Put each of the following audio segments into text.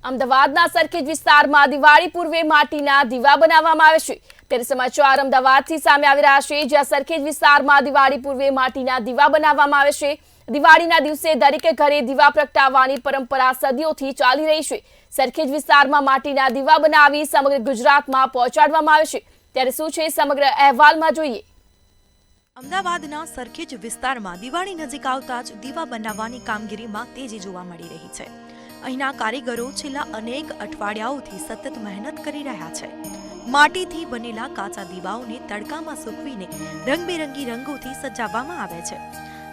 અમદાવાદના સરખેજ વિસ્તારમાં દિવાળી પૂર્વે માટીના દીવા બનાવવામાં આવે છે ત્યારે સમાચાર અમદાવાદથી સામે આવી રહ્યા છે જ્યાં સરખેજ વિસ્તારમાં દિવાળી પૂર્વે માટીના દીવા બનાવવામાં આવે છે। દિવાળીના દિવસે દરેક ઘરે દીવા પ્રગટાવવાની પરંપરા સદીઓથી ચાલી રહી છે। સરખેજ વિસ્તારમાં માટીના દીવા બનાવી સમગ્ર ગુજરાતમાં પહોંચાડવામાં આવે છે। ત્યારે શું છે સમગ્ર અહેવાલમાં જોઈએ। અમદાવાદના સરખેજ વિસ્તારમાં દિવાળી નજીક આવતા જ દીવા બનાવવાની કામગીરીમાં તેજી જોવા મળી રહી છે। અહીંના કારીગરો છેલ્લા અનેક અઠવાડિયાઓથી સતત મહેનત કરી રહ્યા છે। માટીથી બનેલા કાચા દીવાઓને તડકામાં સૂકવીને રંગબેરંગી રંગોથી સજાવવામાં આવે છે।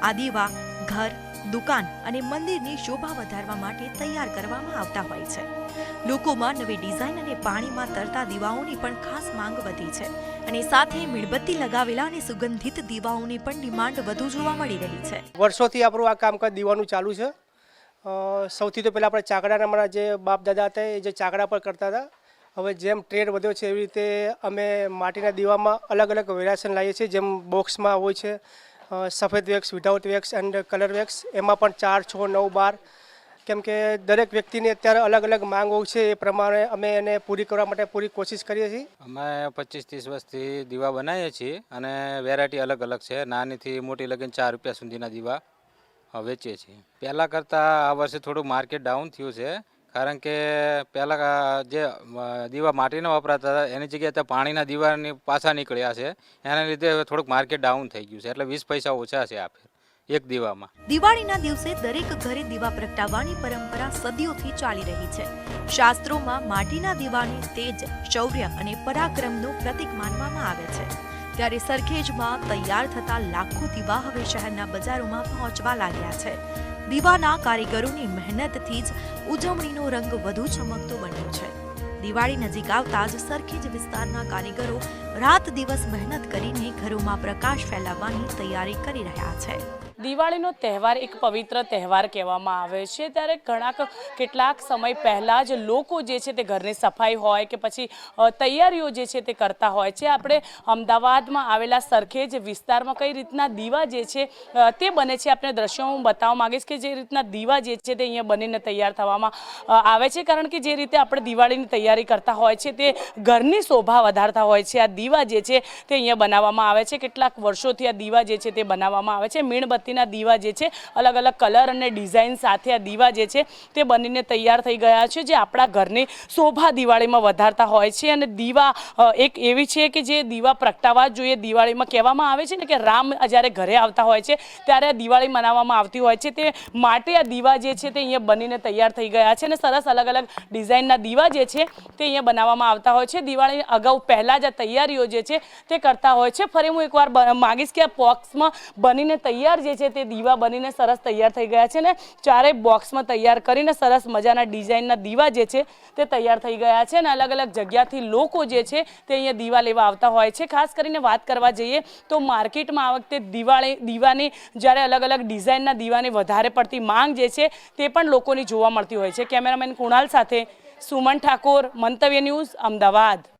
આ દીવા ઘર, દુકાન અને મંદિરની શોભા વધારવા માટે તૈયાર કરવામાં આવતા હોય છે। લોકોમાં નવી ડિઝાઇન અને પાણીમાં તરતા દીવાઓની પણ ખાસ માંગ વધી છે અને સાથે મીણબત્તી લગાવેલા અને સુગંધિત દીવાઓની પણ ડિમાન્ડ વધુ જોવા મળી રહી છે। વર્ષોથી આપણું આ કામકાજ દીવાનું ચાલુ છે। સૌથી તો પહેલાં આપણે ચાકડાના અમારા જે બાપ દાદા હતા એ જે ચાકડા પર કરતા હતા। હવે જેમ ટ્રેન્ડ વધ્યો છે એવી રીતે અમે માટીના દીવામાં અલગ અલગ વેરિએશન લાવીએ છીએ। જેમ બોક્સમાં હોય છે સફેદ wax, without wax and colour wax, એમાં પણ 4, 6, 9, 12 કેમ કે દરેક વ્યક્તિની અત્યારે અલગ અલગ માંગ હોય છે એ પ્રમાણે અમે એને પૂરી કરવા માટે પૂરી કોશિશ કરીએ છીએ। અમે 25-30 વર્ષથી દીવા બનાવીએ છીએ અને વેરાયટી અલગ અલગ છે। નાનીથી મોટી લગીને 4 રૂપિયા સુધીના દીવા વેચીએ છીએ। પહેલાં કરતાં આ વર્ષે થોડું માર્કેટ ડાઉન થયું છે કારણ કે પહેલાં જે દીવા માટીના વપરાતા હતા એની જગ્યાએ તો પાણીના દીવાની પાછા નીકળ્યા છે। એના લીધે થોડુંક માર્કેટ ડાઉન થઈ ગયું છે એટલે 20 પૈસા ઓછા છે આપે એક દીવામાં। દિવાળીના દિવસે દરેક ઘરે દીવા પ્રગટાવવાની પરંપરા સદીઓથી ચાલી રહી છે। શાસ્ત્રોમાં માટીના દીવાને તેજ, શૌર્ય અને પરાક્રમનું પ્રતીક માનવામાં આવે છે। ત્યારે સરખેજમાં તૈયાર થતા લાખો દીવા હવે શહેરના બજારોમાં પહોંચવા લાગ્યા છે। દીવાના કારીગરોની મહેનતથી જ ઉજવણીનો રંગ વધુ ચમકતો બન્યો છે। દિવાળી નજીક આવતા જ સરખેજ વિસ્તારના કારીગરો રાત દિવસ મહેનત કરીને ઘરોમાં પ્રકાશ ફેલાવવાની તૈયારી કરી રહ્યા છે। દિવાળીનો તહેવાર એક પવિત્ર તહેવાર કહેવામાં આવે છે ત્યારે કેટલાક સમય પહેલાં જ લોકો જે છે તે ઘરની સફાઈ હોય કે પછી તૈયારીઓ જે છે તે કરતા હોય છે। આપણે અમદાવાદમાં આવેલા સરખેજ વિસ્તારમાં કઈ રીતના દીવા જે છે તે બને છે આપણે દ્રશ્યો હું બતાવવા માંગીશ કે જે રીતના દીવા જે છે તે અહીંયા બનીને તૈયાર થવામાં આવે છે કારણ કે જે રીતે આપણે દિવાળીની તૈયારી કરતા હોય છે તે ઘરની શોભા વધારતા હોય છે। આ દીવા જે છે તે અહીંયા બનાવવામાં આવે છે। કેટલાક વર્ષોથી આ દીવા જે છે તે બનાવવામાં આવે છે। મીણબત્તી દીવા જે છે અલગ અલગ કલર અને ડિઝાઇન સાથે આ દીવા જે છે તે બનીને તૈયાર થઈ ગયા છે જે આપણા ઘરની શોભા દિવાળીમાં વધારતા હોય છે। અને દીવા એક એવી છે કે જે દીવા પ્રગટાવવા જોઈએ। દિવાળીમાં કહેવામાં આવે છે ને કે રામ જ્યારે ઘરે આવતા હોય છે ત્યારે આ દિવાળી મનાવવામાં આવતી હોય છે તે માટે આ દીવા જે છે તે અહીંયા બનીને તૈયાર થઈ ગયા છે અને સરસ અલગ અલગ ડિઝાઇનના દીવા જે છે તે અહીંયા બનાવવામાં આવતા હોય છે। દિવાળી અગાઉ પહેલાં જ આ તૈયારીઓ જે છે તે કરતા હોય છે। ફરી હું એકવાર માગીશ કે આ બોક્સમાં બનીને તૈયાર જે છે તે દીવા બનીને સરસ તૈયાર થઈ ગયા છે ને ચારે બોક્સમાં તૈયાર કરીને સરસ મજાના ડિઝાઇનના દીવા જે છે તે તૈયાર થઈ ગયા છે અને અલગ અલગ જગ્યાથી લોકો જે છે તે અહીંયા દીવા લેવા આવતા હોય છે। ખાસ કરીને વાત કરવા જઈએ તો માર્કેટમાં આ વખતે દીવાની જ્યારે અલગ અલગ ડિઝાઇનના દીવાની વધારે પડતી માંગ જે છે તે પણ લોકોની જોવા મળતી હોય છે। કેમેરામેન કુણાલ સાથે સુમન ઠાકોર, મંતવ્ય ન્યૂઝ, અમદાવાદ।